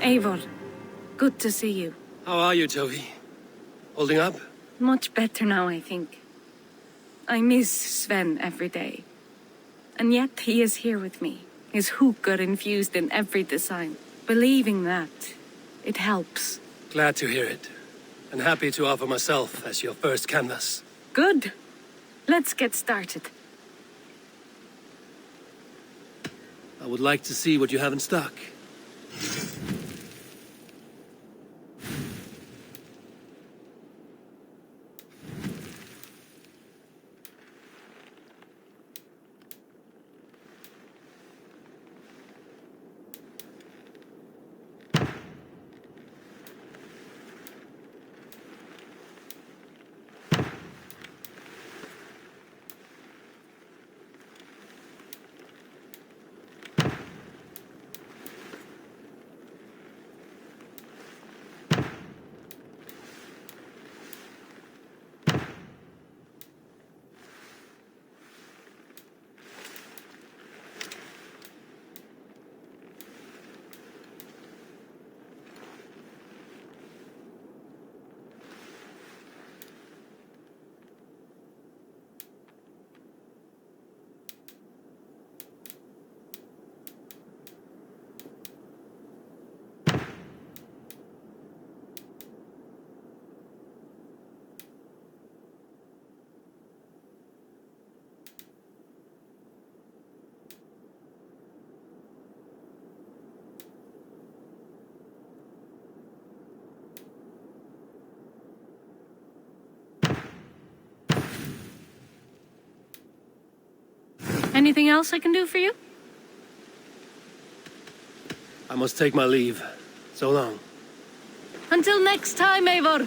Eivor, good to see you. How are you, Toby? Holding up? Much better now, I think. I miss Sven every day. And yet he is here with me. His hookah infused in every design. Believing that, it helps. Glad to hear it. And happy to offer myself as your first canvas. Good. Let's get started. I would like to see what you have in stock. Anything else I can do for you? I must take my leave. So long. Until next time, Eivor!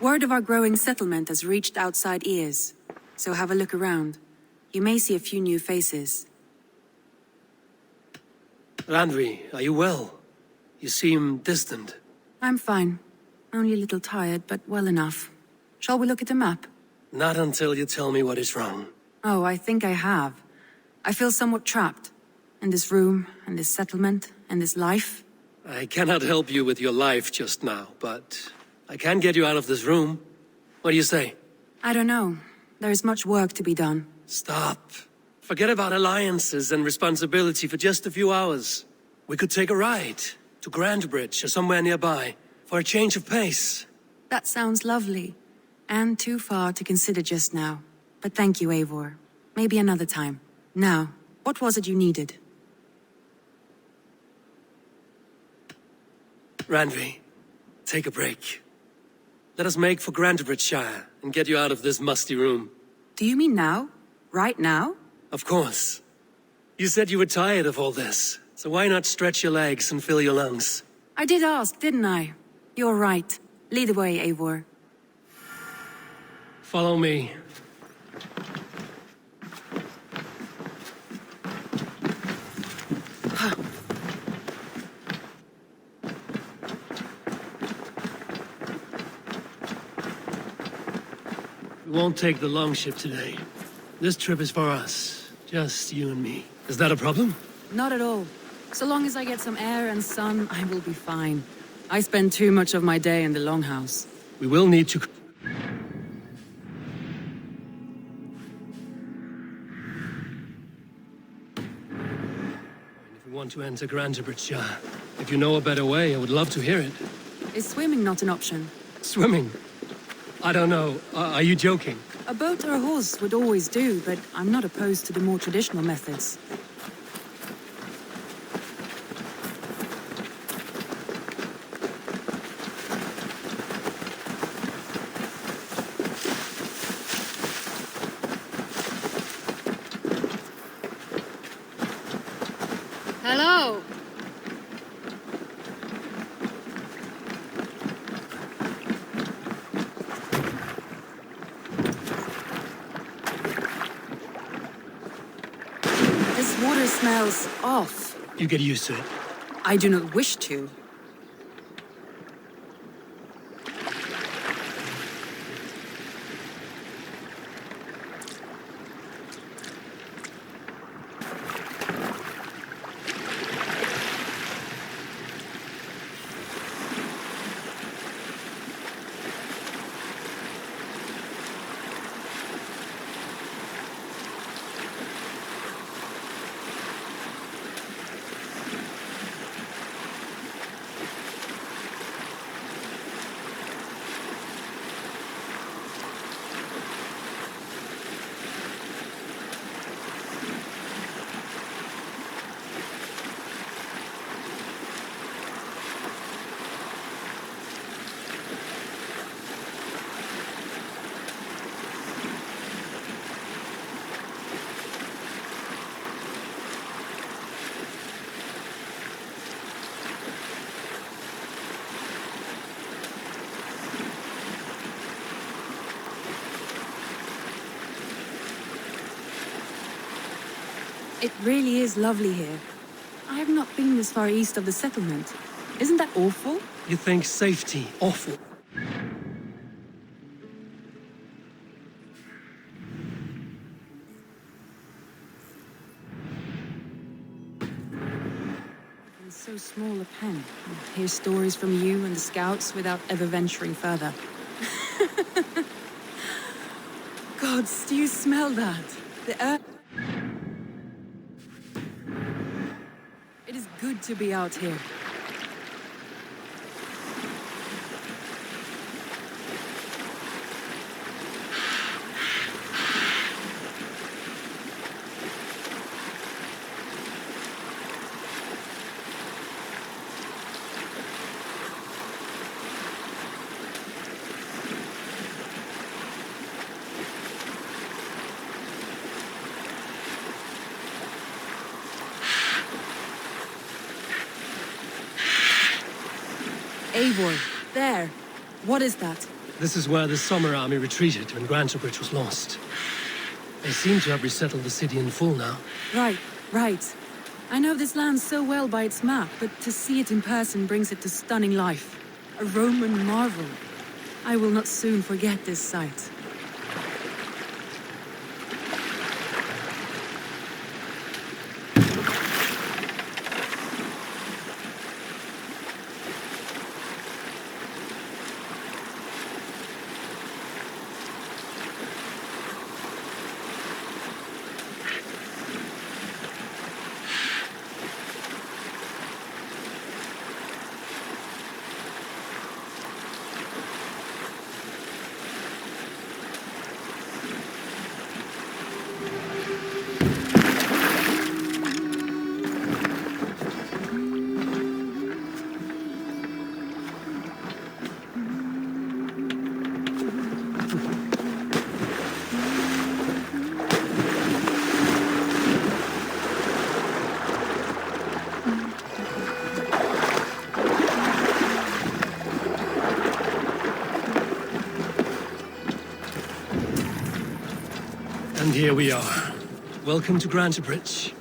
Word of our growing settlement has reached outside ears, so have a look around. You may see a few new faces. Randvi, are you well? You seem distant. I'm fine. Only a little tired, but well enough. Shall we look at the map? Not until you tell me what is wrong. Oh, I think I have. I feel somewhat trapped. In this room, and this settlement, and this life. I cannot help you with your life just now, but I can get you out of this room. What do you say? I don't know. There is much work to be done. Stop. Forget about alliances and responsibility for just a few hours. We could take a ride to Grandbridge or somewhere nearby for a change of pace. That sounds lovely. And too far to consider just now. But thank you, Eivor. Maybe another time. Now, what was it you needed? Randvi, take a break. Let us make for Grandbridgeshire and get you out of this musty room. Do you mean now? Right now? Of course. You said you were tired of all this, so why not stretch your legs and fill your lungs? I did ask, didn't I? You're right. Lead the way, Eivor. Follow me. We won't take the longship today. This trip is for us. Just you and me. Is that a problem? Not at all. So long as I get some air and sun, I will be fine. I spend too much of my day in the longhouse. We will need to... If we want to enter Grandbridgeshire, if you know a better way, I would love to hear it. Is swimming not an option? Swimming? I don't know. Are you joking? A boat or a horse would always do, but I'm not opposed to the more traditional methods. Hello. smells off. You get used to it. I do not wish to. It really is lovely here. I have not been this far east of the settlement. Isn't that awful? You think safety awful? In so small a pen, I hear stories from you and the scouts without ever venturing further. Gods, do you smell that? The earth... It is good to be out here. Eivor, there. What is that? This is where the Summer Army retreated when Grantebridge was lost. They seem to have resettled the city in full now. Right. I know this land so well by its map, but to see it in person brings it to stunning life. A Roman marvel. I will not soon forget this sight. And here we are. Welcome to Grantebridge.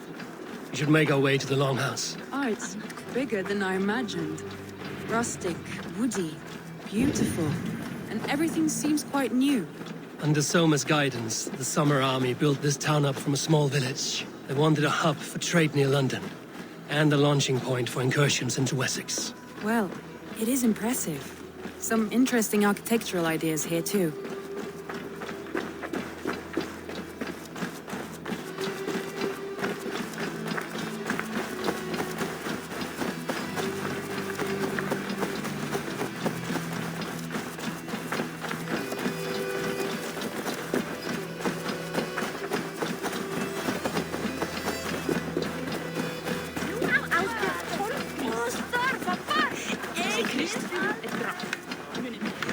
We should make our way to the Longhouse. Oh, it's bigger than I imagined. Rustic, woody, beautiful. And everything seems quite new. Under Soma's guidance, the Summer Army built this town up from a small village. They wanted a hub for trade near London, and a launching point for incursions into Wessex. Well, it is impressive. Some interesting architectural ideas here too.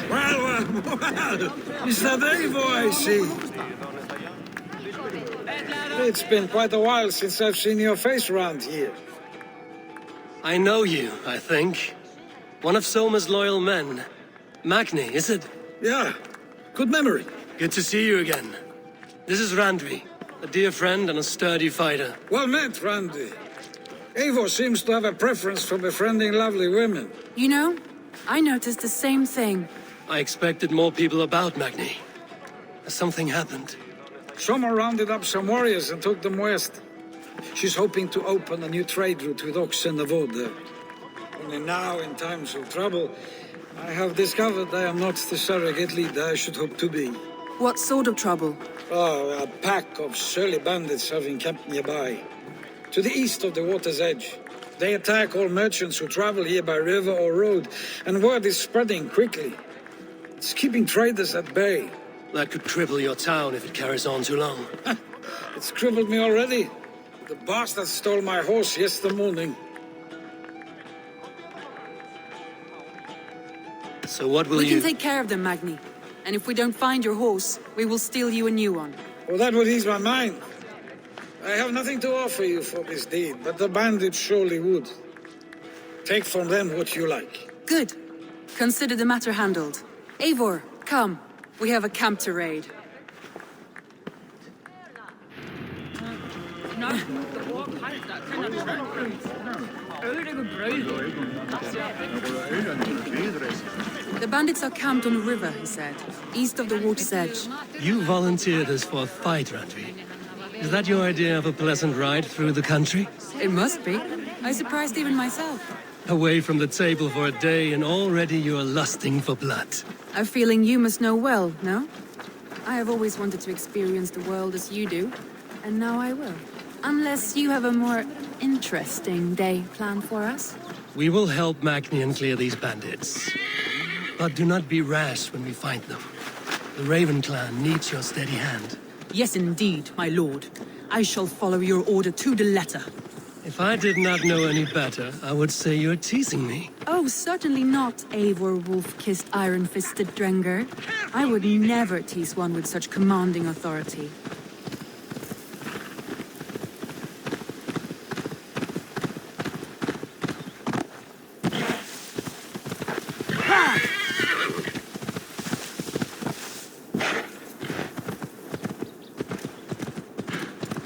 Well, is that Eivor I see? It's been quite a while since I've seen your face around here. I know you, I think. One of Soma's loyal men. Mag.H, is it? Yeah, good memory. Good to see you again. This is Randvi. A dear friend and a sturdy fighter. Well met, Randy. Eivor seems to have a preference for befriending lovely women. You know, I noticed the same thing. I expected more people about, Mag.H. Has something happened? Someone rounded up some warriors and took them west. She's hoping to open a new trade route with oxen of order. Only now, in times of trouble, I have discovered I am not the surrogate leader I should hope to be. What sort of trouble? Oh, a pack of surly bandits have encamped nearby, to the east of the water's edge. They attack all merchants who travel here by river or road, and word is spreading quickly. It's keeping traders at bay. That could cripple your town if it carries on too long. It's crippled me already. The bastard stole my horse yesterday morning. So what will We you... can take care of them, Mag.H. And if we don't find your horse, we will steal you a new one. Well, that would ease my mind. I have nothing to offer you for this deed, but the bandits surely would. Take from them what you like. Good. Consider the matter handled. Eivor, come. We have a camp to raid. The bandits are camped on a river, he said, east of the water's edge. You volunteered us for a fight, Randy. Is that your idea of a pleasant ride through the country? It must be. I surprised even myself. Away from the table for a day and already you are lusting for blood. A feeling you must know well, no? I have always wanted to experience the world as you do, and now I will. Unless you have a more interesting day planned for us. We will help Mag.H clear these bandits. But do not be rash when we find them. The Raven clan needs your steady hand. Yes, indeed, my lord. I shall follow your order to the letter. If I did not know any better, I would say you're teasing me. Oh, certainly not, Eivor wolf-kissed iron-fisted Drenger. I would never tease one with such commanding authority.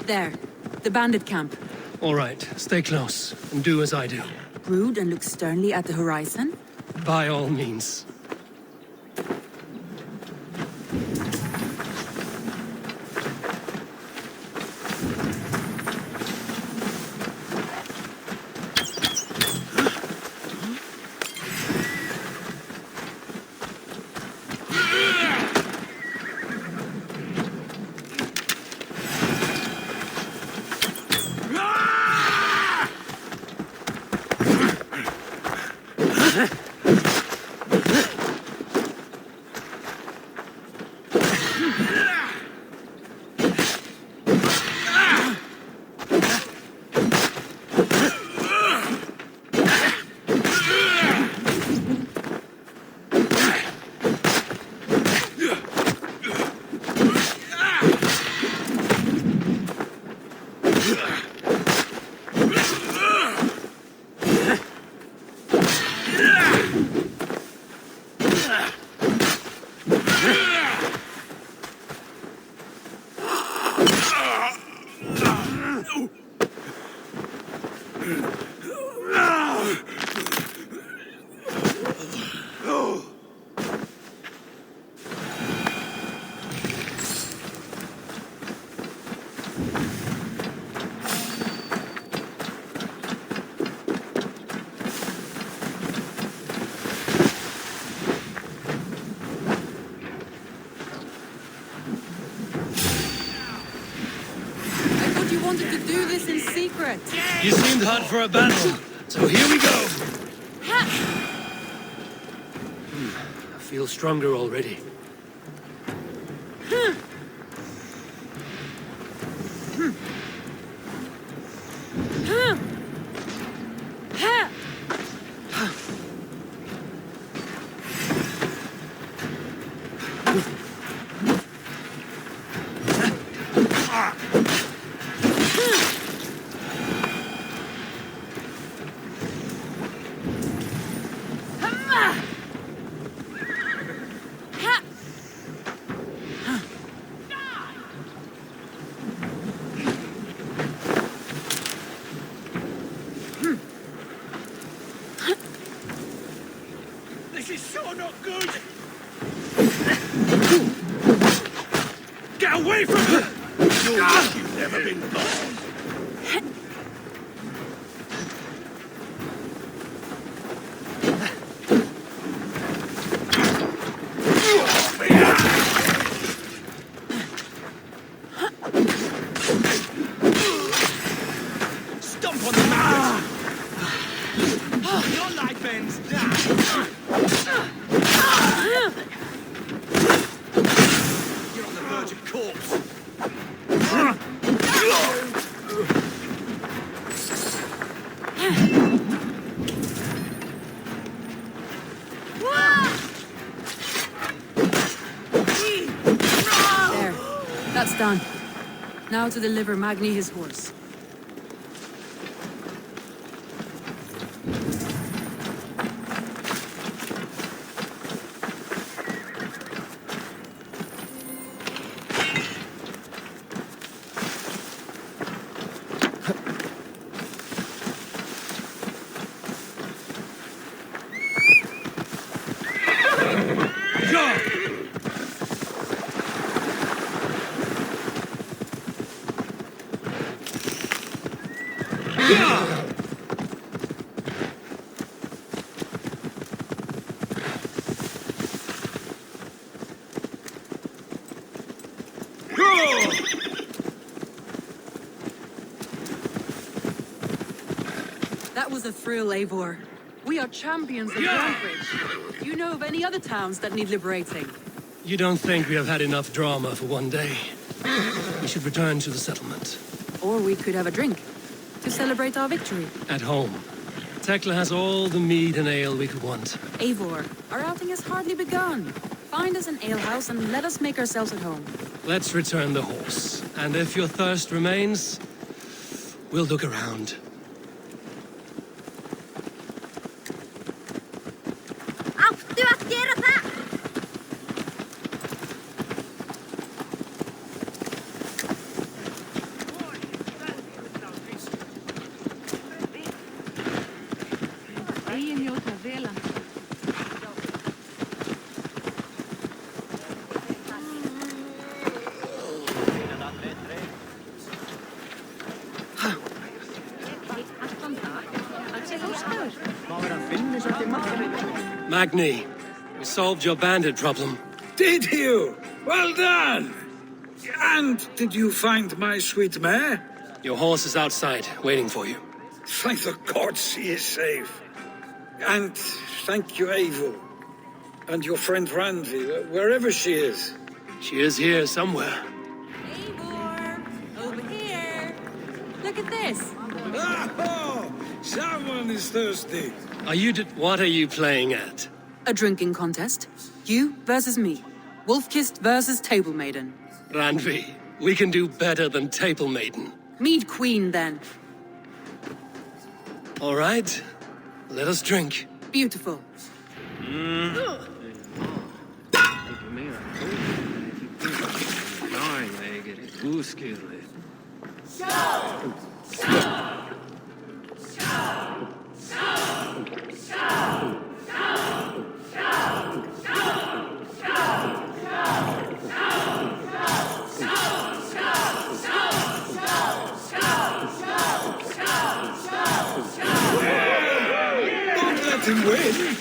There, the bandit camp. All right, stay close and do as I do. Brood and look sternly at the horizon. By all means. You seemed hot for a battle, so here we go. I feel stronger already. You're not good! Get away from her! You've never been born! Stomp on the mat! Your life ends now! You're on the verge of corpse! There. That's done. Now to deliver Mag.H his horse. That was a thrill, Eivor. We are champions of Grandbridge. Do you know of any other towns that need liberating? You don't think we have had enough drama for one day? We should return to the settlement. Or we could have a drink to celebrate our victory. At home. Tekla has all the mead and ale we could want. Eivor, our outing has hardly begun. Find us an alehouse and let us make ourselves at home. Let's return the horse. And if your thirst remains, we'll look around. Áttu að gera það? Mag.H, we solved your bandit problem. Did you? Well done! And did you find my sweet mare? Your horse is outside, waiting for you. Thank the gods she is safe. And thank you, Eivor. And your friend Randy, wherever she is. She is here somewhere. Eivor! Over here! Look at this! Oh, someone is thirsty. What are you playing at? A drinking contest. You versus me. Wolf-kissed versus Table Maiden. Randvi, we can do better than Table Maiden. Mead Queen, then. All right, let us drink. Beautiful. Don't let him win.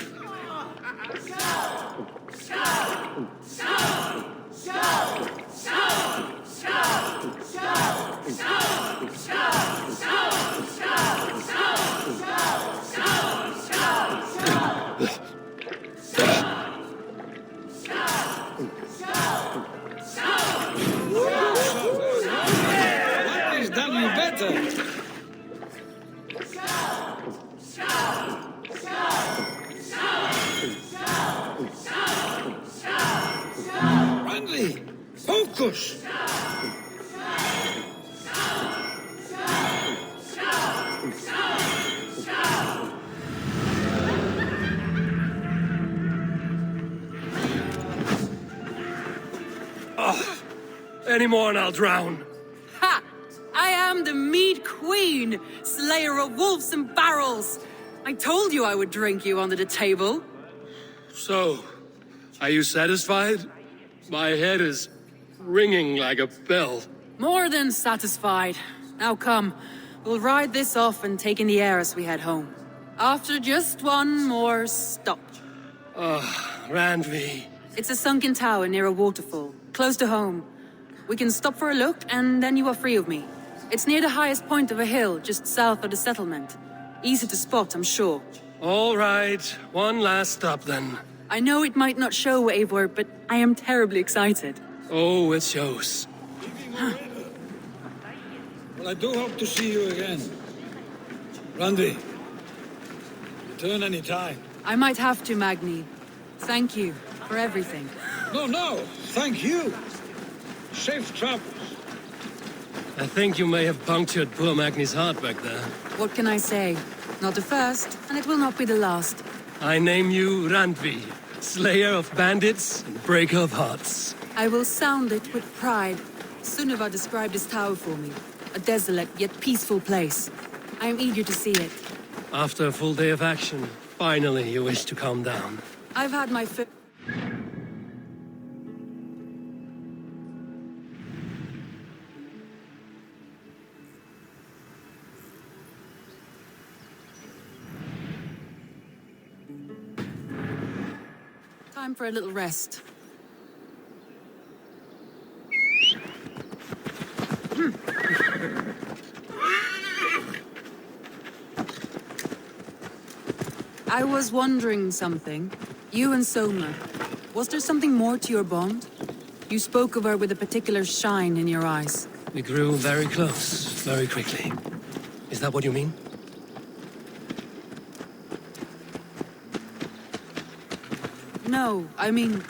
What is done you better? Randy, focus! Any more and I'll drown. Ha! I am the Mead Queen, slayer of wolves and barrels. I told you I would drink you under the table. So, are you satisfied? My head is ringing like a bell. More than satisfied. Now come, we'll ride this off and take in the air as we head home. After just one more stop. Randvi. It's a sunken tower near a waterfall, close to home. We can stop for a look, and then you are free of me. It's near the highest point of a hill, just south of the settlement. Easy to spot, I'm sure. All right, one last stop then. I know it might not show, Eivor, but I am terribly excited. Oh, it shows. Well, I do hope to see you again. Randy, return any time. I might have to, Magni. Thank you for everything. No, thank you. Safe travels. I think you may have punctured poor Magni's heart back there. What can I say? Not the first, and it will not be the last. I name you Randvi, slayer of bandits and breaker of hearts. I will sound it with pride. Sunniva described this tower for me. A desolate yet peaceful place. I am eager to see it. After a full day of action, finally you wish to calm down. I've had my Time for a little rest. I was wondering something. You and Soma, was there something more to your bond? You spoke of her with a particular shine in your eyes. We grew very close, very quickly. Is that what you mean? No, I mean,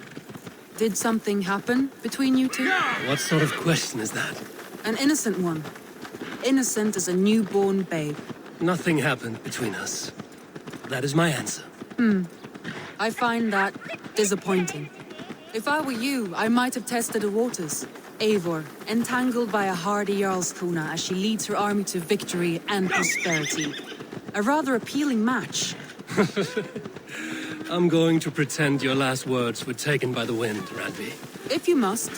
did something happen between you two? What sort of question is that? An innocent one. Innocent as a newborn babe. Nothing happened between us. That is my answer. I find that disappointing. If I were you, I might have tested the waters. Eivor, entangled by a hardy Jarlskona as she leads her army to victory and prosperity. A rather appealing match. I'm going to pretend your last words were taken by the wind, Randvi. If you must.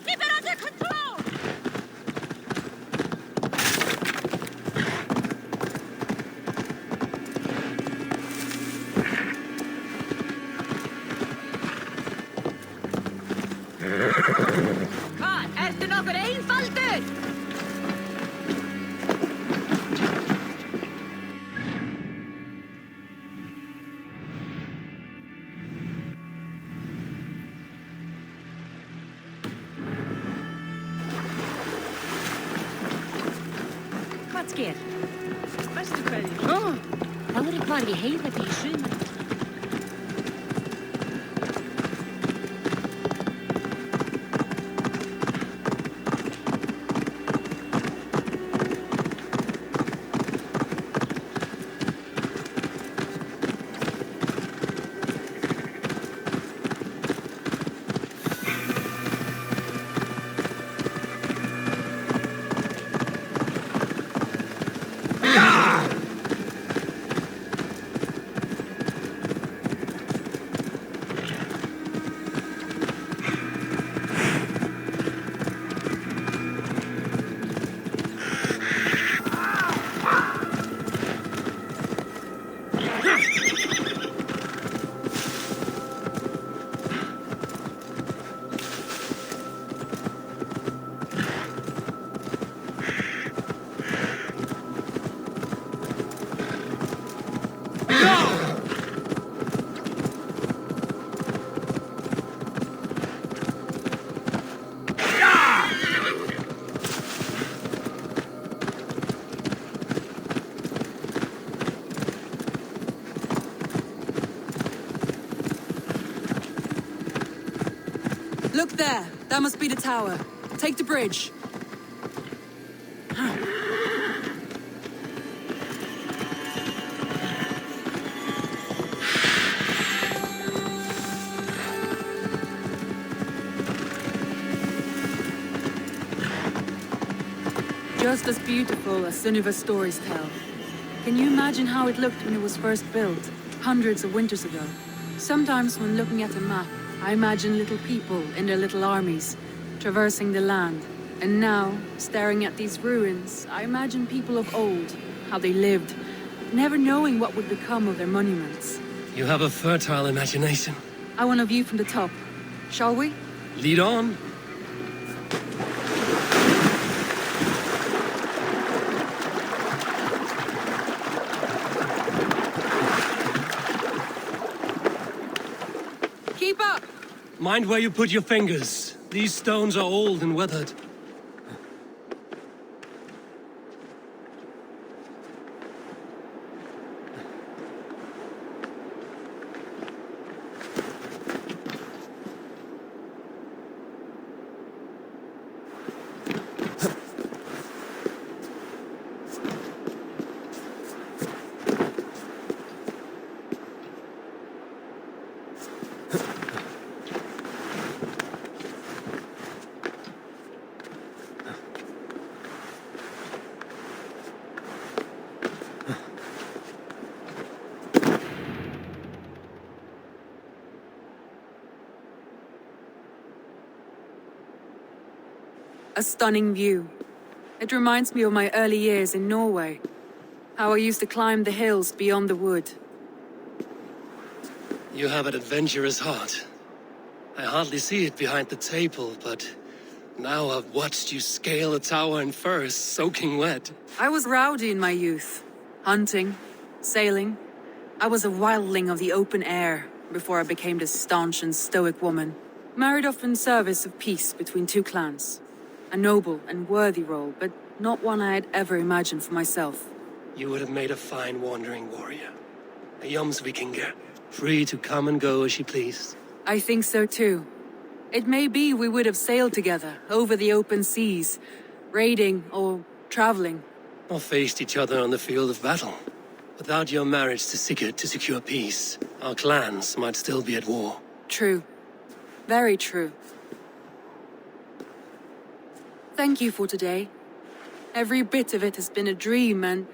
Keep it under control! Hvað, ertu nokkur einfaldur? Hvað sker? Bestu kveðjur. Þá er ég hvar ég heiða því í sumar. Look there. That must be the tower. Take the bridge. Just as beautiful as Sunniva's stories tell. Can you imagine how it looked when it was first built, hundreds of winters ago? Sometimes when looking at a map, I imagine little people in their little armies, traversing the land. And now, staring at these ruins, I imagine people of old, how they lived, never knowing what would become of their monuments. You have a fertile imagination. I want a view from the top. Shall we? Lead on. Keep up! Mind where you put your fingers. These stones are old and weathered. A stunning view. It reminds me of my early years in Norway. How I used to climb the hills beyond the wood. You have an adventurous heart. I hardly see it behind the table, but now I've watched you scale a tower in furs, soaking wet. I was rowdy in my youth. Hunting, sailing. I was a wildling of the open air before I became this staunch and stoic woman. Married off in service of peace between two clans. A noble and worthy role, but not one I had ever imagined for myself. You would have made a fine wandering warrior. A Jomsvikinger, free to come and go as you pleased. I think so too. It may be we would have sailed together, over the open seas, raiding or traveling. Or faced each other on the field of battle. Without your marriage to Sigurd to secure peace, our clans might still be at war. True. Very true. Thank you for today. Every bit of it has been a dream, and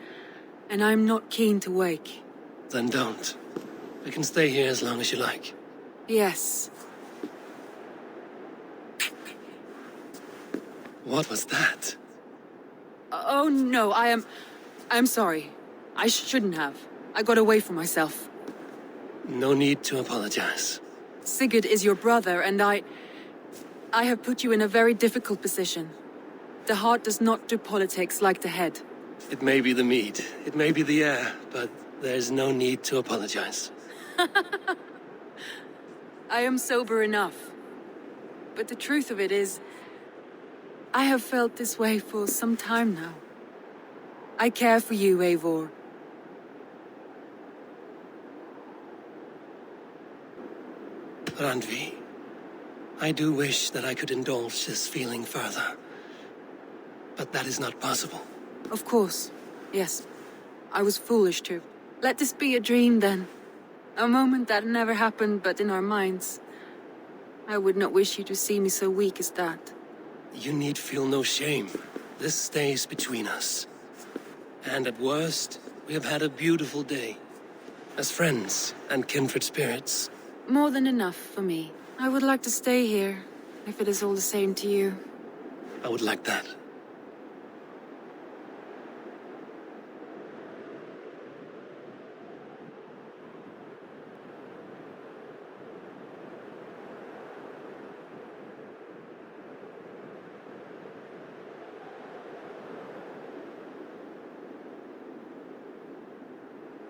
I'm not keen to wake. Then don't. We can stay here as long as you like. Yes. What was that? Oh no, I'm sorry. I shouldn't have. I got away from myself. No need to apologize. Sigurd is your brother, and I have put you in a very difficult position. The heart does not do politics like the head. It may be the meat, it may be the air, but there's no need to apologize. I am sober enough. But the truth of it is, I have felt this way for some time now. I care for you, Eivor. Randvi, I do wish that I could indulge this feeling further. But that is not possible. Of course. Yes. I was foolish too. Let this be a dream then. A moment that never happened but in our minds. I would not wish you to see me so weak as that. You need feel no shame. This stays between us. And at worst, we have had a beautiful day. As friends and kindred spirits. More than enough for me. I would like to stay here, if it is all the same to you. I would like that.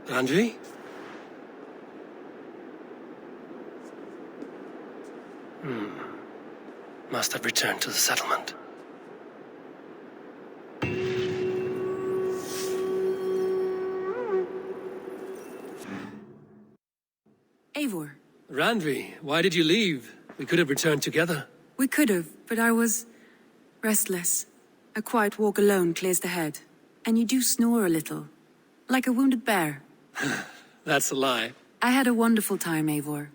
Randvi? Must have returned to the settlement. Eivor. Randvi, why did you leave? We could have returned together. We could have, but I was restless. A quiet walk alone clears the head. And you do snore a little. Like a wounded bear. That's a lie. I had a wonderful time, Eivor.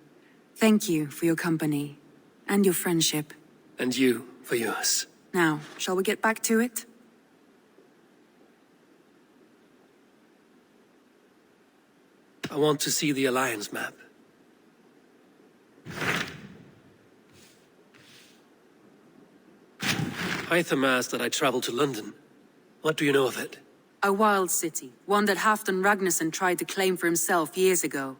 Thank you for your company. And your friendship. And you for yours. Now, shall we get back to it? I want to see the Alliance map. Hytham asked that I travel to London. What do you know of it? A wild city, one that Halfdan Ragnarsson tried to claim for himself years ago.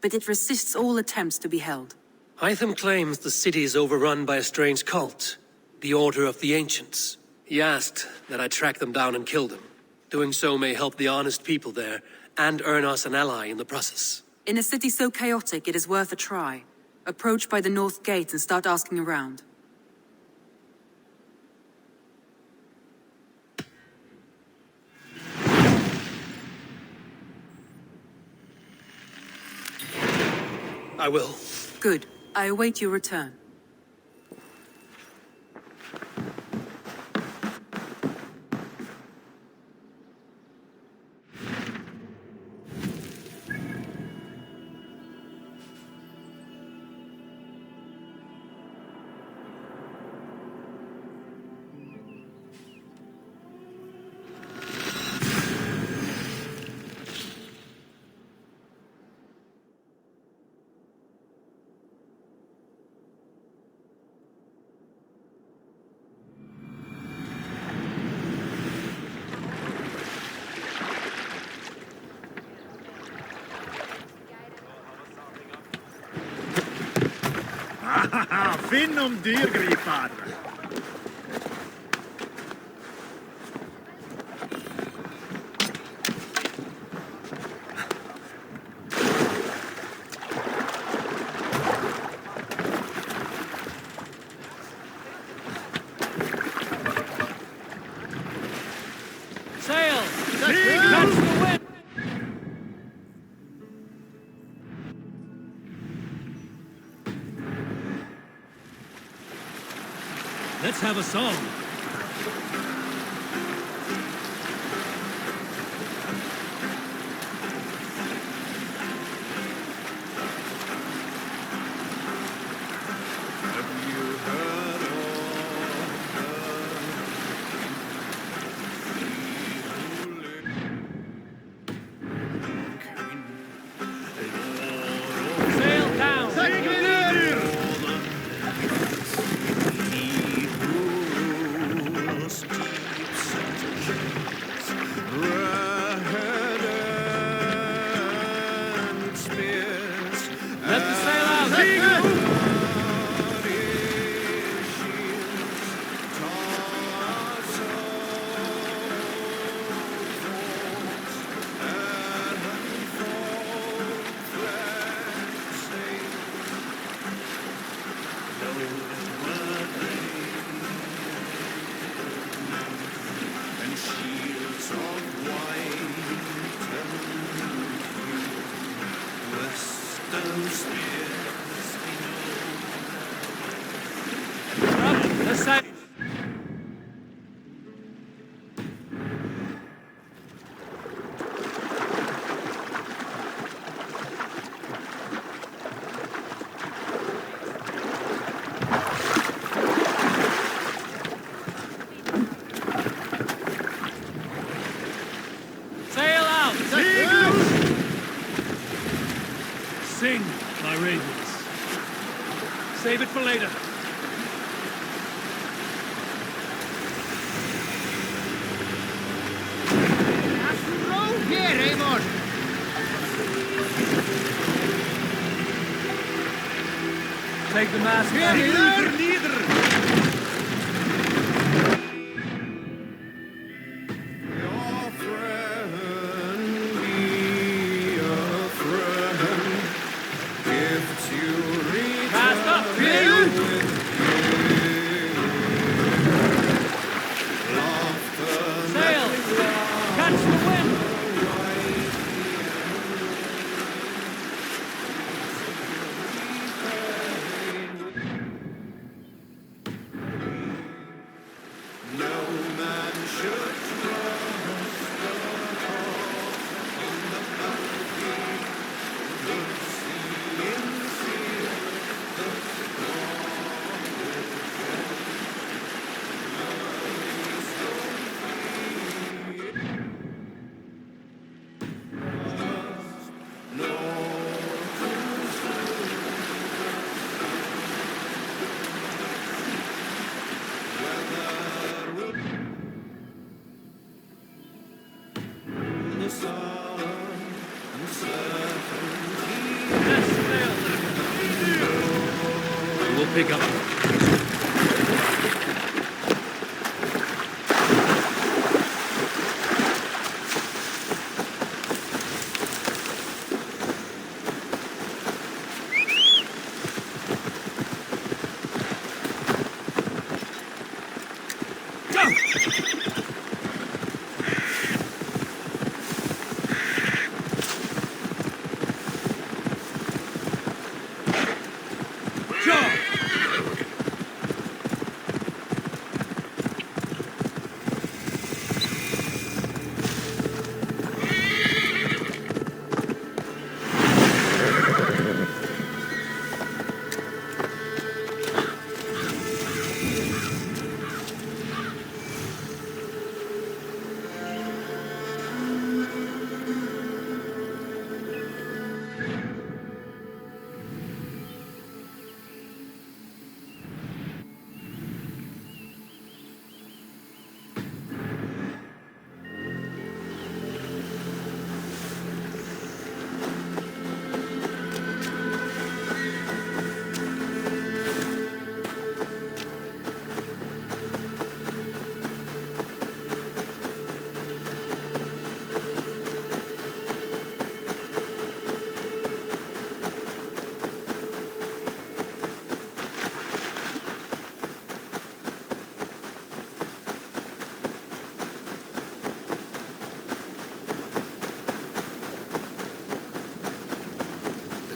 But it resists all attempts to be held. Hytham claims the city is overrun by a strange cult, the Order of the Ancients. He asked that I track them down and kill them. Doing so may help the honest people there, and earn us an ally in the process. In a city so chaotic, it is worth a try. Approach by the North Gate and start asking around. I will. Good. I await your return. Finn om dyrgripar! Sail! Catch the wind! Let's have a song. Sail down! Let the sail out! The sail! Sail out! Sing, my ravens. Save it for later. Row here, Eivor! Take the mast back. Mast up! Sail! Catch the wind! Pick up.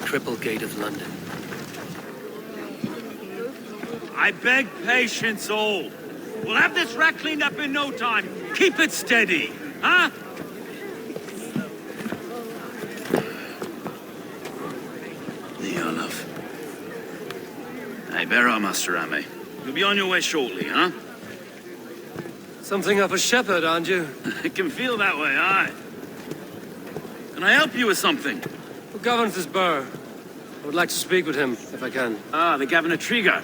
Triple Gate of London. I beg patience, all. We'll have this wreck cleaned up in no time. Keep it steady, huh? Olaf. Hey, bear up, Master Ame. You'll be on your way shortly, huh? Something of a shepherd, aren't you? It can feel that way, aye. Can I help you with something? Who governs this burr? I would like to speak with him, if I can. Ah, the Governor Trigger.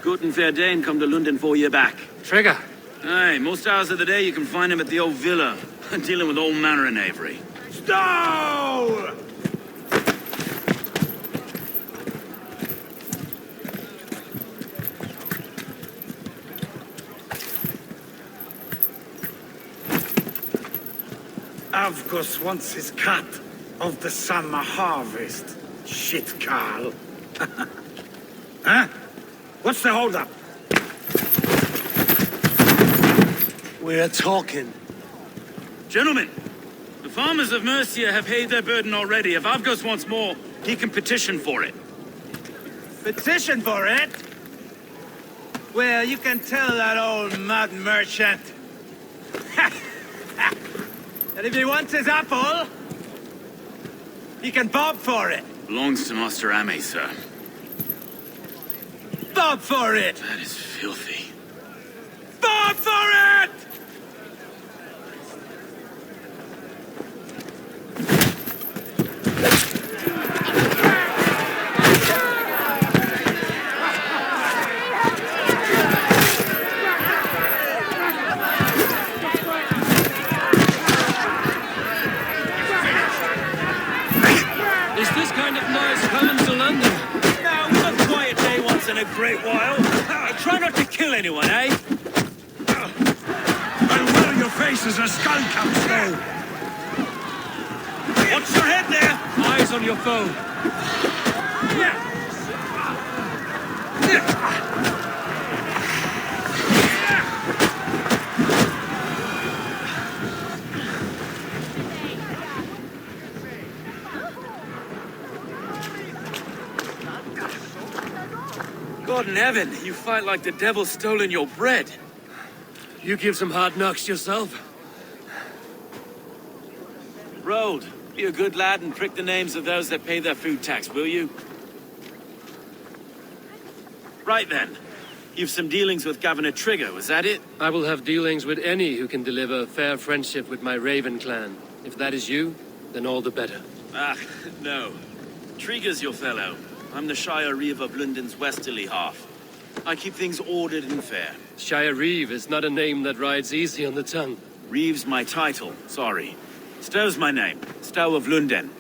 Good and fair Dane come to London 4 year back. Trigger? Aye, most hours of the day you can find him at the old villa, dealing with all manner in Avery. Stow! Avgos wants his cut of the summer harvest. Shit, Carl. Huh? What's the holdup? We're talking. Gentlemen, the farmers of Mercia have paid their burden already. If Avgos wants more, he can petition for it. Petition for it? Well, you can tell that old mud merchant that if he wants his apple, he can bob for it. Belongs to Master Ame, sir. Bob for it! That is filthy. Bob for it! Is this kind of noise coming to London? Now, we'll have a quiet day once in a great while. Try not to kill anyone, eh? I'll wear your face as a skull capstone. Watch your head there! Eyes on your foe. God in heaven, you fight like the devil's stolen your bread. You give some hard knocks yourself. Rold, be a good lad and prick the names of those that pay their food tax, will you? Right then. You've some dealings with Governor Trigger, was that it? I will have dealings with any who can deliver a fair friendship with my Raven clan. If that is you, then all the better. Ah, no. Trigger's your fellow. I'm the Shire Reeve of London's westerly half. I keep things ordered and fair. Shire Reeve is not a name that rides easy on the tongue. Reeve's my title, sorry. Stow's my name. Stow of London.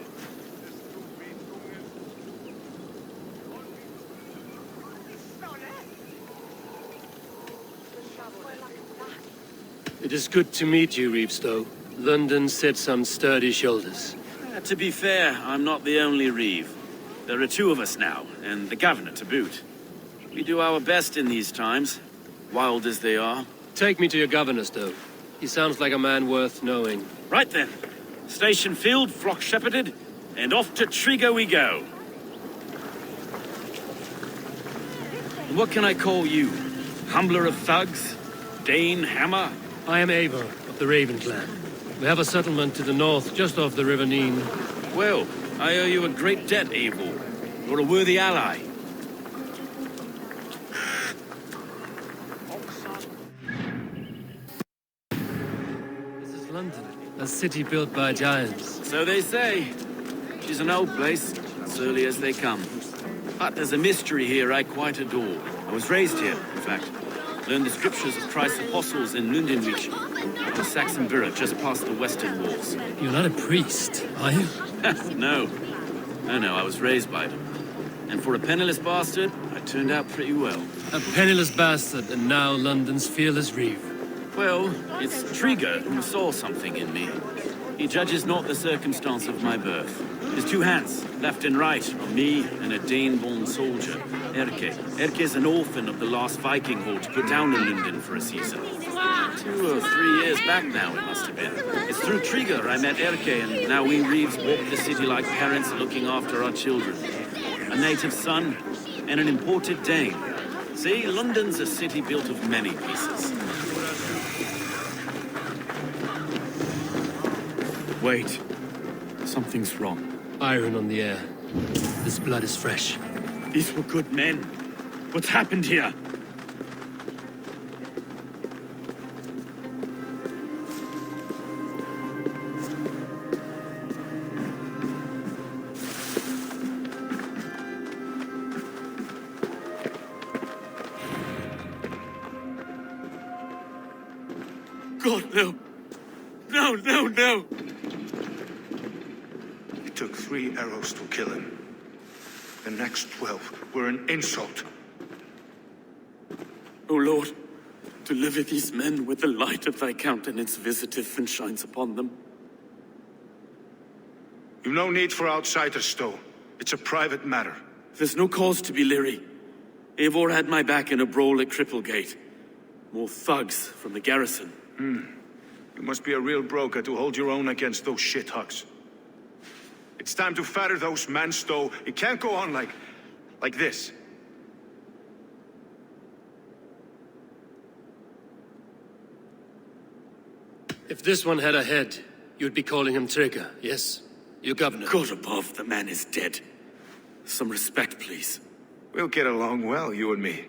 It is good to meet you, Reevestow. London sits on sturdy shoulders. To be fair, I'm not the only Reeve. There are two of us now, and the governor to boot. We do our best in these times, wild as they are. Take me to your governor, Stowe. He sounds like a man worth knowing. Right then. Station filled, flock shepherded, and off to Triga we go. And what can I call you? Humbler of thugs? Dane Hammer? I am Eivor of the Raven clan. We have a settlement to the north, just off the River Neen. Well, I owe you a great debt, Eivor. You're a worthy ally. This is London, a city built by giants. So they say. She's an old place, surly as they come. But there's a mystery here I quite adore. I was raised here, in fact. Learned the scriptures of Christ's apostles in Lundenreach, the Saxon borough just past the western walls. You're not a priest, are you? No. No, I was raised by them. And for a penniless bastard, I turned out pretty well. A penniless bastard, and now London's fearless Reeve. Well, it's Triga who saw something in me. He judges not the circumstance of my birth. His two hands, left and right, on me and a Dane-born soldier, Erke. Erke's an orphan of the last Viking horde put down in London for a season. 2 or 3 years back now, it must have been. It's through Triga I met Erke, and now we Reeves walk the city like parents looking after our children. A native son and an imported Dane. See, London's a city built of many pieces. Wait. Something's wrong. Iron on the air. This blood is fresh. These were good men. What's happened here? God, no. No. It took 3 arrows to kill him. The next 12 were an insult. O Lord, deliver these men with the light of thy countenance visiteth and shines upon them. You've no need for outsiders, Stowe. It's a private matter. There's no cause to be leery. Eivor had my back in a brawl at Cripplegate. More thugs from the garrison. You must be a real broker to hold your own against those shithugs. It's time to fatter those men, Stowe. It can't go on like this. If this one had a head, you'd be calling him Triga, yes? Your governor. God above, the man is dead. Some respect, please. We'll get along well, you and me.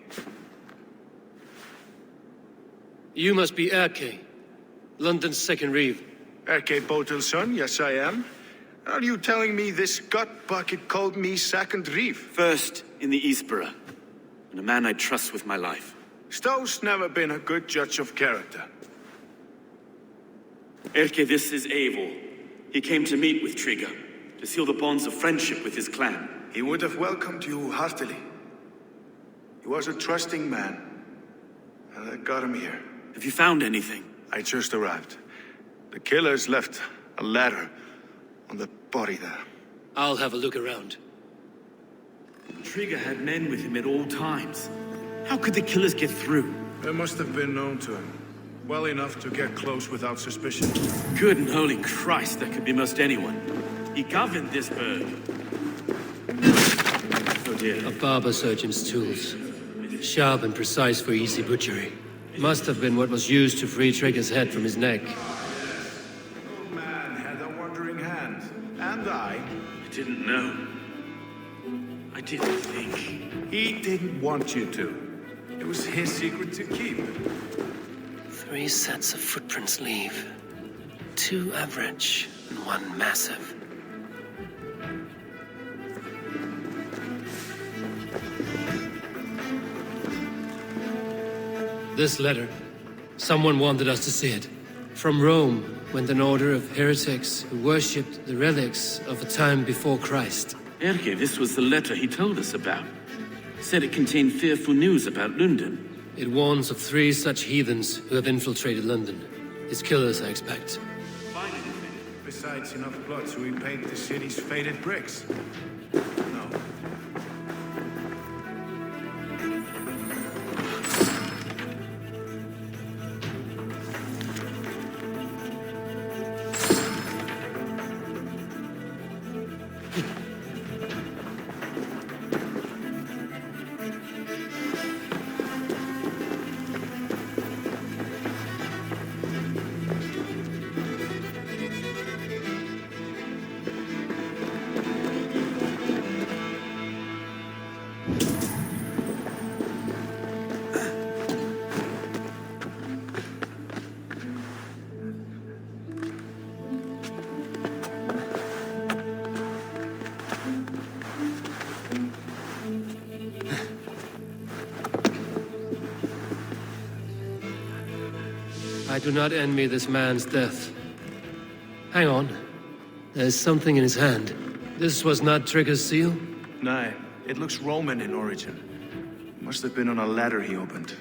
You must be Erke, London's second Reeve. Erke Botel's son, yes I am. Are you telling me this gut bucket called me second Reeve? First in the Eastborough, and a man I trust with my life. Stowe's never been a good judge of character. Erke, this is Eivor. He came to meet with Triga, to seal the bonds of friendship with his clan. He would have welcomed you heartily. He was a trusting man, and I got him here. Have you found anything? I just arrived. The killers left a ladder on the body there. I'll have a look around. Triga had men with him at all times. How could the killers get through? They must have been known to him. Well enough to get close without suspicion. Good and holy Christ, that could be most anyone. He governed this burg. Oh dear. A barber surgeon's tools. Sharp and precise for easy butchery. Must have been what was used to free Triga's head from his neck. The man had a wandering hand. And I didn't know. I didn't think. He didn't want you to. It was his secret to keep. 3 sets of footprints leave. 2 average and 1 massive. This letter. Someone wanted us to see it. From Rome went an order of heretics who worshipped the relics of a time before Christ. Erke, this was the letter he told us about. Said it contained fearful news about London. It warns of 3 such heathens who have infiltrated London. His killers, I expect. Besides enough blood to repaint the city's faded bricks. No. I do not envy this man's death. Hang on. There's something in his hand. This was not Trigger's seal? No, it looks Roman in origin. Must have been on a ladder he opened.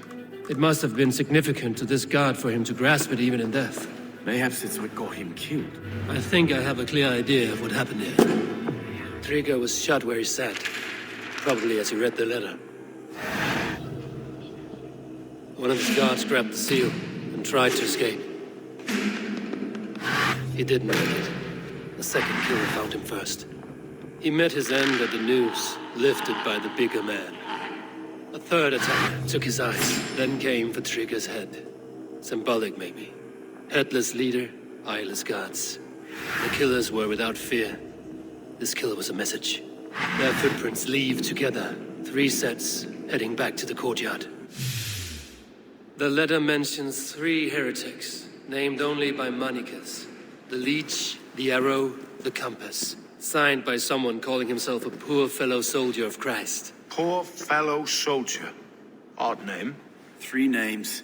It must have been significant to this god for him to grasp it even in death. Perhaps it's what got him killed. I think I have a clear idea of what happened here. Trigger was shot where he sat. Probably as he read the letter. One of his guards grabbed the seal and tried to escape. He didn't make it. The second killer found him first. He met his end at the noose, lifted by the bigger man. A third attack took his eyes, then came for Trigger's head. Symbolic, maybe. Headless leader, eyeless guards. The killers were without fear. This kill was a message. Their footprints leave together. 3 sets, heading back to the courtyard. The letter mentions 3 heretics, named only by Manicus. The leech, the arrow, the compass. Signed by someone calling himself a poor fellow soldier of Christ. Poor fellow soldier. Odd name. 3 names,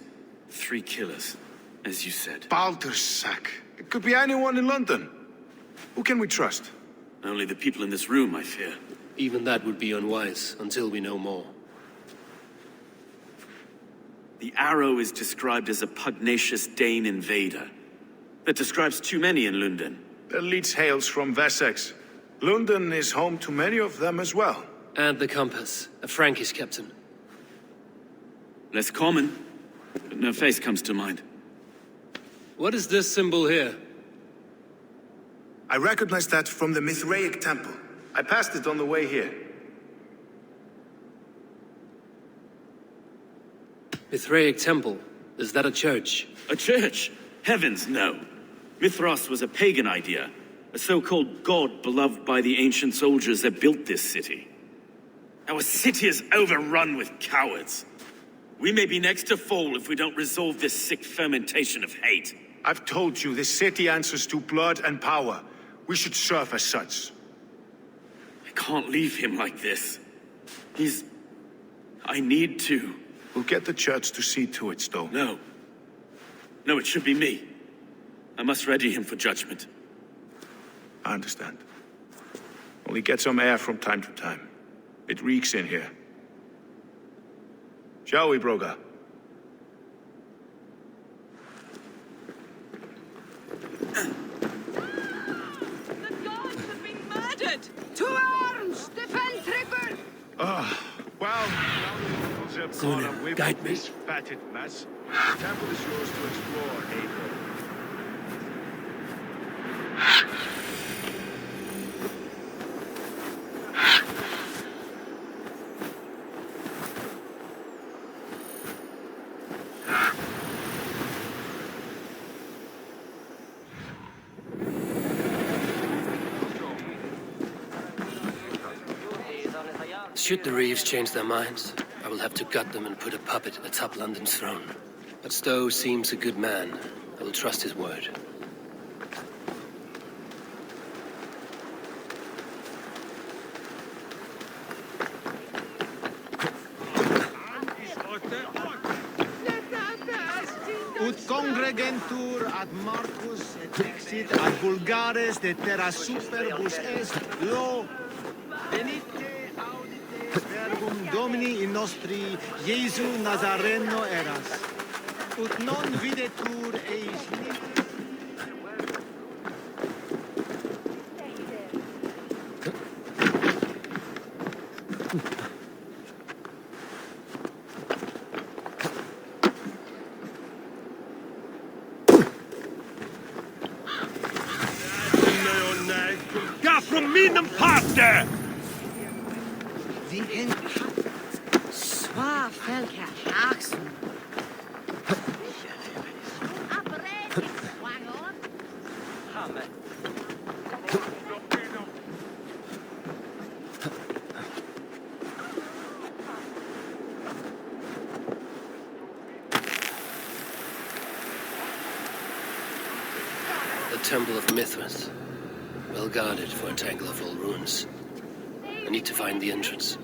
3 killers, as you said. Baldersack. It could be anyone in London. Who can we trust? Only the people in this room, I fear. Even that would be unwise, until we know more. The arrow is described as a pugnacious Dane invader. That describes too many in London. The leech hails from Wessex. London is home to many of them as well. And the compass, a Frankish captain. Less common, but no face comes to mind. What is this symbol here? I recognize that from the Mithraic temple. I passed it on the way here. Mithraic temple? Is that a church? A church? Heavens, no. Mithras was a pagan idea. A so-called god beloved by the ancient soldiers that built this city. Our city is overrun with cowards. We may be next to fall if we don't resolve this sick fermentation of hate. I've told you, this city answers to blood and power. We should serve as such. I can't leave him like this. I need to. We'll get the church to see to it, Stowe. No. No, it should be me. I must ready him for judgment. I understand. Only get some air from time to time. It reeks in here. Shall we, Broga? The gods have been murdered! To arms! Defend Trigger! Well, Sooner, guide me. This fatted mess. The temple is yours to explore, Eivor. Should the Reeves change their minds, I will have to gut them and put a puppet atop London's throne. But Stowe seems a good man. I will trust his word. Ut congregentur ad Marcus et exit ad vulgares de terra superbus est lo venite audite verbum Domini in nostri Iesu Nazareno eras. Ut non videtur eis nihil. Ga från min part där! The end. Swa felka haxen. The Temple of Mithras. Well guarded for a tangle of full ruins. I need to find the entrance.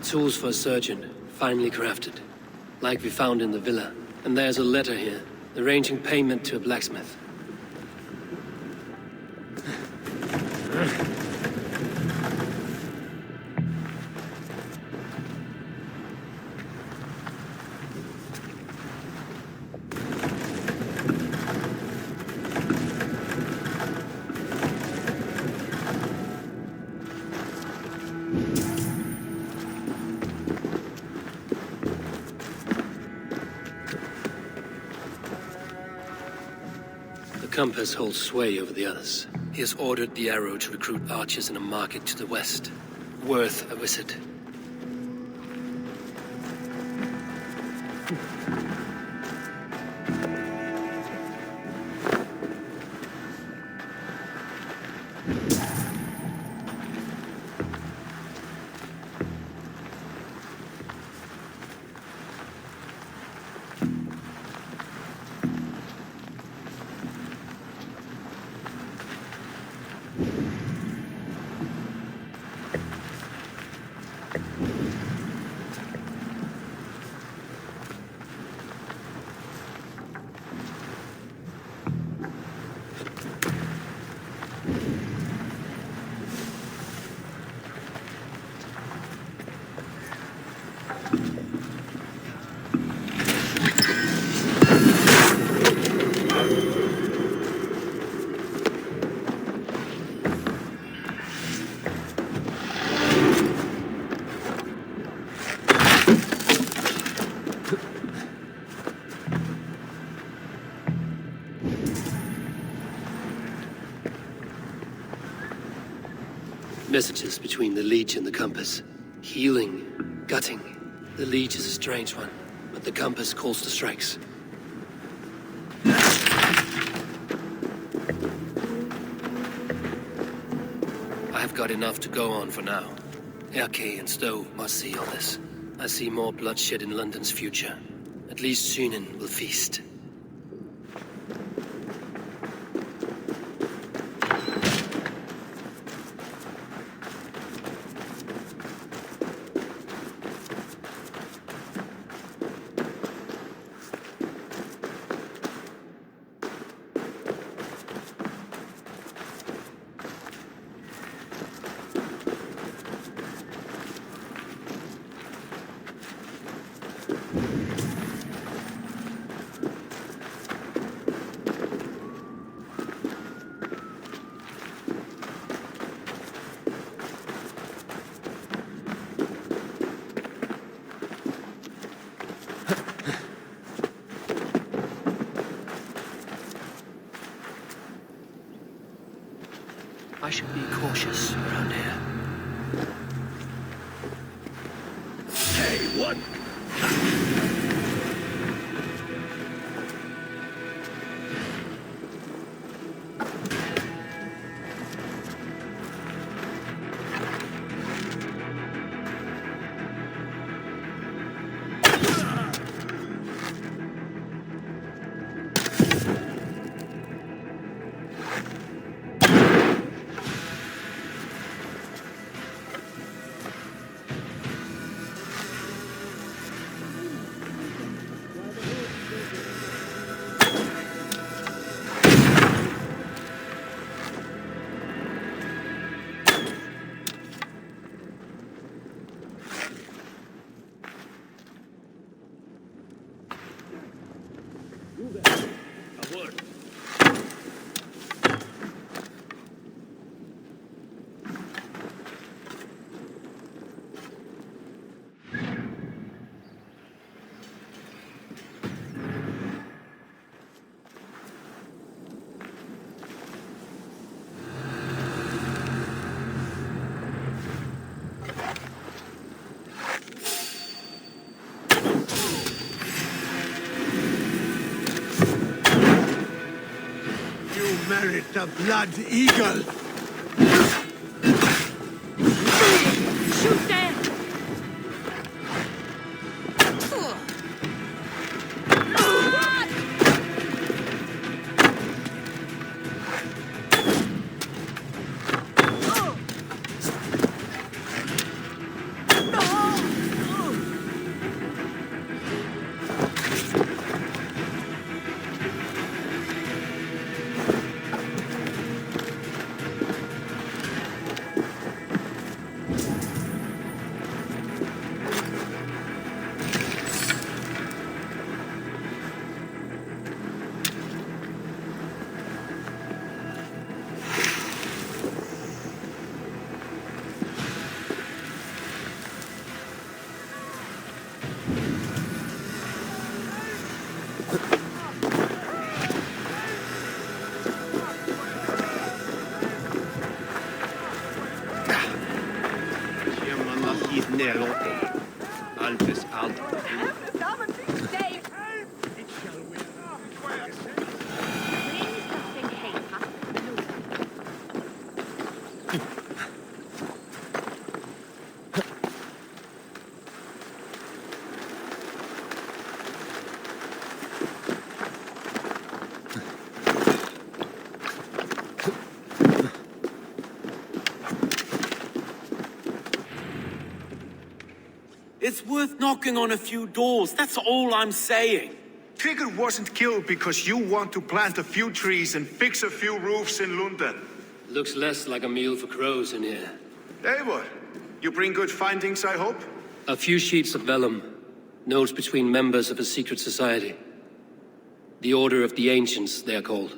Tools for a surgeon, finely crafted. Like we found in the villa. And there's a letter here, arranging payment to a blacksmith. Compass holds sway over the others. He has ordered the arrow to recruit archers in a market to the west. Worth a visit. Messages between the Leech and the Compass. Healing, gutting. The Leech is a strange one. but the compass calls to strikes. I've got enough to go on for now. Erke and Stowe must see all this. I see more bloodshed in London's future. At least Sunan will feast. I should be cautious around here. Hey, what? Merit the blood eagle! Shoot them! Alpes alt. It's worth knocking on a few doors, that's all I'm saying. Trigger wasn't killed because you want to plant a few trees and fix a few roofs in London. Looks less like a meal for crows in here. Eivor, you bring good findings, I hope? A few sheets of vellum. Notes between members of a secret society. The Order of the Ancients, they are called.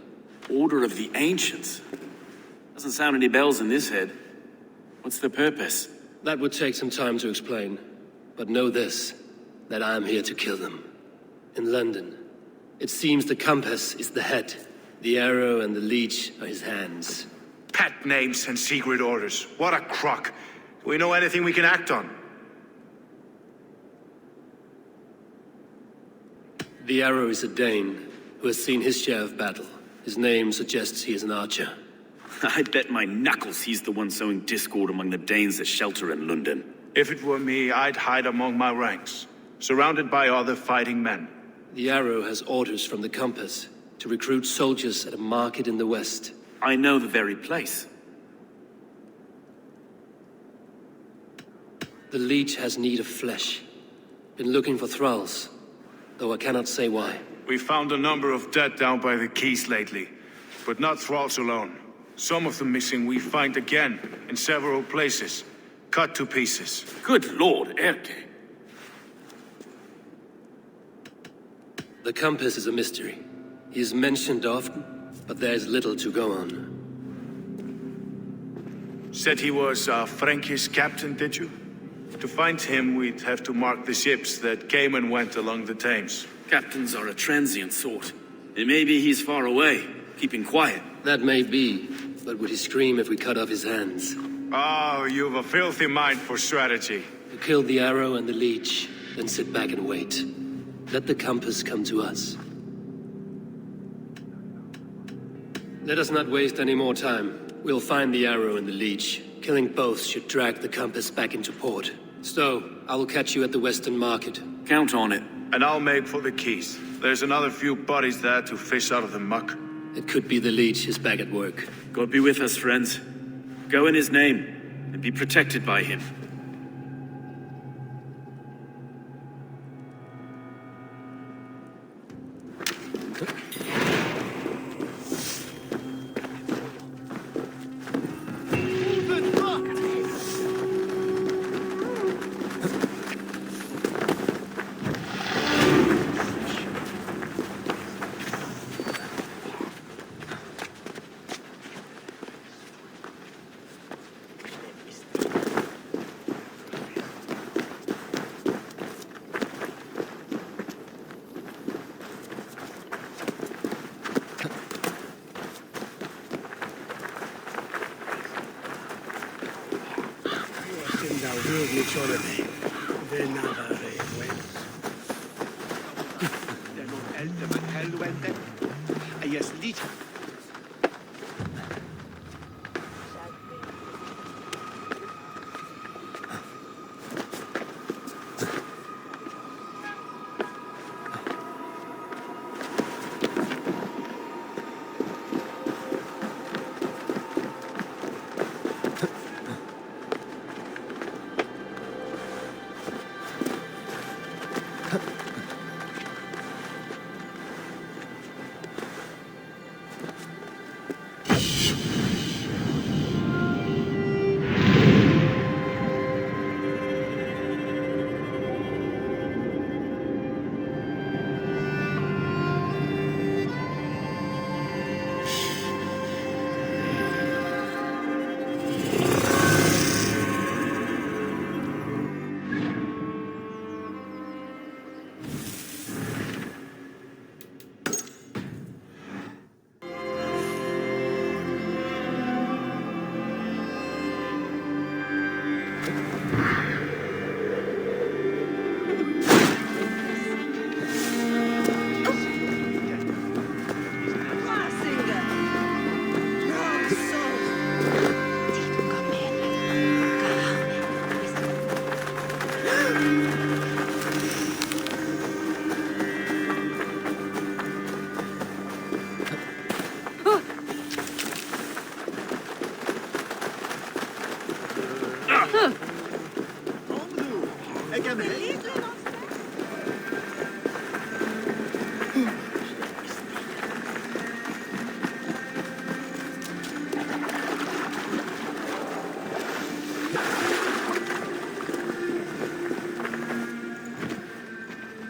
Order of the Ancients? Doesn't sound any bells in this head. What's the purpose? That would take some time to explain. But know this, that I am here to kill them. In London, it seems the compass is the head. The arrow and the leech are his hands. Pet names and secret orders. What a crock. Do we know anything we can act on? The arrow is a Dane, who has seen his share of battle. His name suggests he is an archer. I bet my knuckles he's the one sowing discord among the Danes that shelter in London. If it were me, I'd hide among my ranks, surrounded by other fighting men. The arrow has orders from the compass to recruit soldiers at a market in the west. I know the very place. The leech has need of flesh. Been looking for thralls, though I cannot say why. We found a number of dead down by the quays lately, but not thralls alone. Some of the missing we find again in several places, cut to pieces. Good lord, Erke. The compass is a mystery. He is mentioned often, but there is little to go on. Said he was a Frankish captain, did you? To find him, we'd have to mark the ships that came and went along the Thames. Captains are a transient sort. It may be he's far away, keeping quiet. That may be, but would he scream if we cut off his hands? Oh, you've a filthy mind for strategy. To kill the arrow and the leech, then sit back and wait. Let the compass come to us. Let us not waste any more time. We'll find the arrow and the leech. Killing both should drag the compass back into port. So, I will catch you at the Western Market. Count on it. And I'll make for the quays. There's another few bodies there to fish out of the muck. It could be the leech is back at work. God be with us, friends. Go in his name, and be protected by him.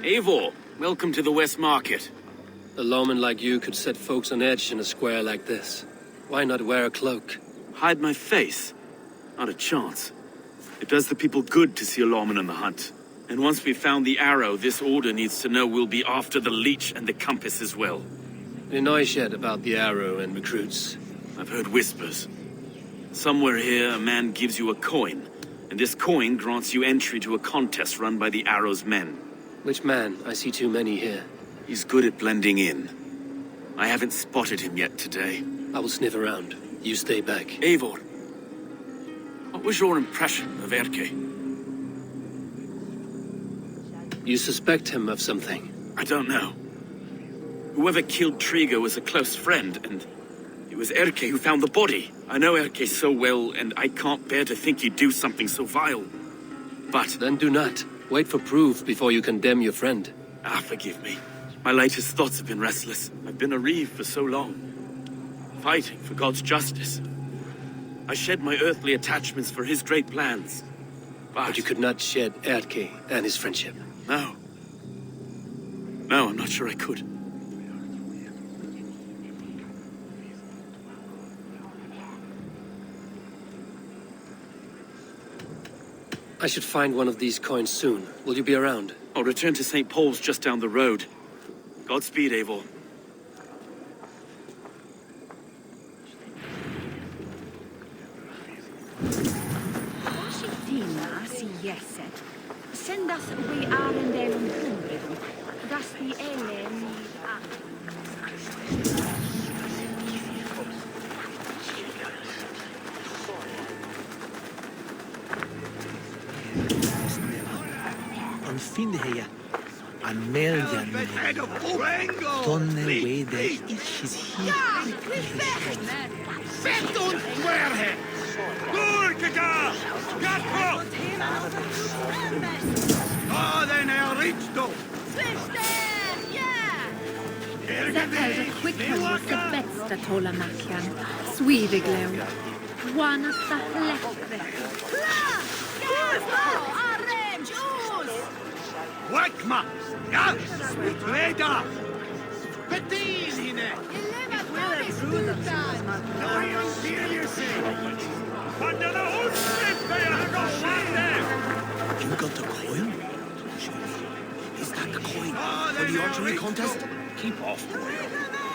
Eivor, welcome to the West Market. A lawman like you could set folks on edge in a square like this. Why not wear a cloak? Hide my face? Not a chance. It does the people good to see a lawman on the hunt. And once we've found the arrow, this order needs to know we'll be after the leech and the compass as well. Any noise yet about the arrow and recruits? I've heard whispers. Somewhere here, a man gives you a coin, and this coin grants you entry to a contest run by the arrow's men. Which man? I see too many here. He's good at blending in. I haven't spotted him yet today. I will sniff around. You stay back. Eivor, what was your impression of Erke? You suspect him of something? I don't know. Whoever killed Triga was a close friend, and it was Erke who found the body. I know Erke so well, and I can't bear to think he'd do something so vile. But... Then do not. Wait for proof before you condemn your friend. Forgive me. My latest thoughts have been restless. I've been a reeve for so long, fighting for God's justice. I shed my earthly attachments for his great plans. But you could not shed Erke and his friendship. No. No, I'm not sure I could. I should find one of these coins soon. Will you be around? I'll return to St. Paul's just down the road. Godspeed, Eivor. Send us away Arendelle Hundredum. Gasti Ellen. An fin heia. An meljan. Donne wede is hier. Fett und Querhe! Gurkega! Gatko! Den risto! That has a quick one was the best at Holamakian. Swiviglew. One of the left. Wakma! Ja! Leda! Betin hine! You got the coin? Is that the coin for the archery contest? Keep off.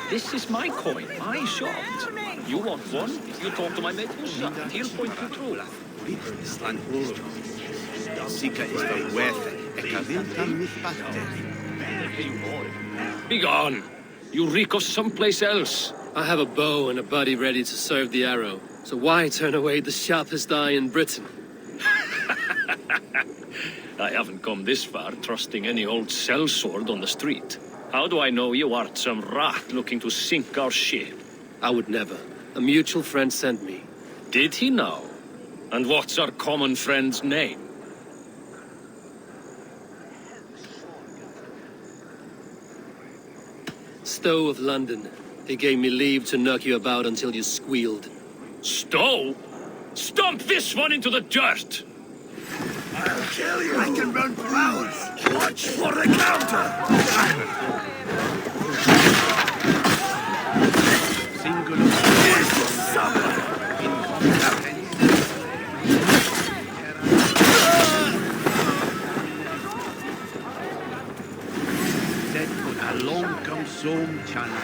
This is my coin. I shopped. You want one? You talk to my mate Musa, and he'll point you through. Sika is the worth Be gone. You reek of someplace else. I have a bow and a buddy ready to serve the arrow. So why turn away the sharpest eye in Britain? I haven't come this far trusting any old sellsword on the street. How do I know you aren't some rat looking to sink our ship? I would never. A mutual friend sent me. Did he now? And what's our common friend's name? Stowe of London. He gave me leave to knock you about until you squealed. Stowe? Stomp this one into the dirt! I'll kill you! I can run for hours! Watch for the counter! Along comes some channel.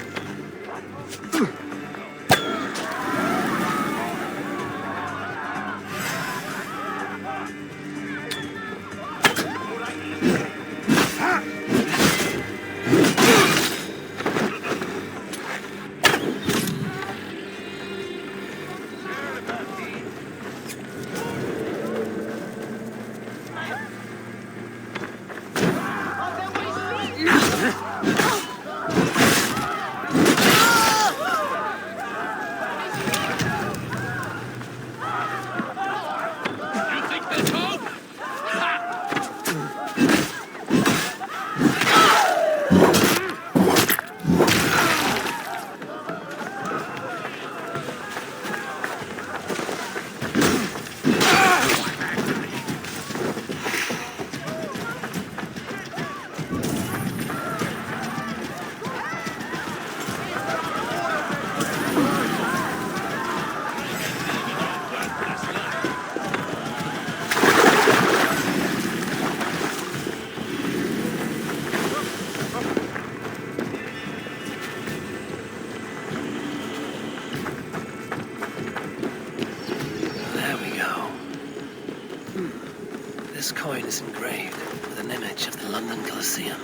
This coin is engraved with an image of the London Colosseum.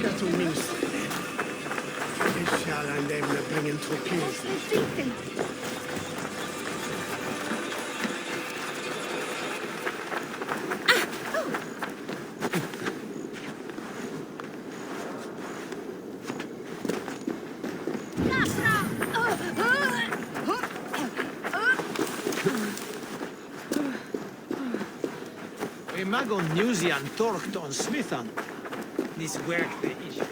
Cattle news. Det shall han lämna bringen troféer. Magon Nusian torkt on Smithan. This work the ish.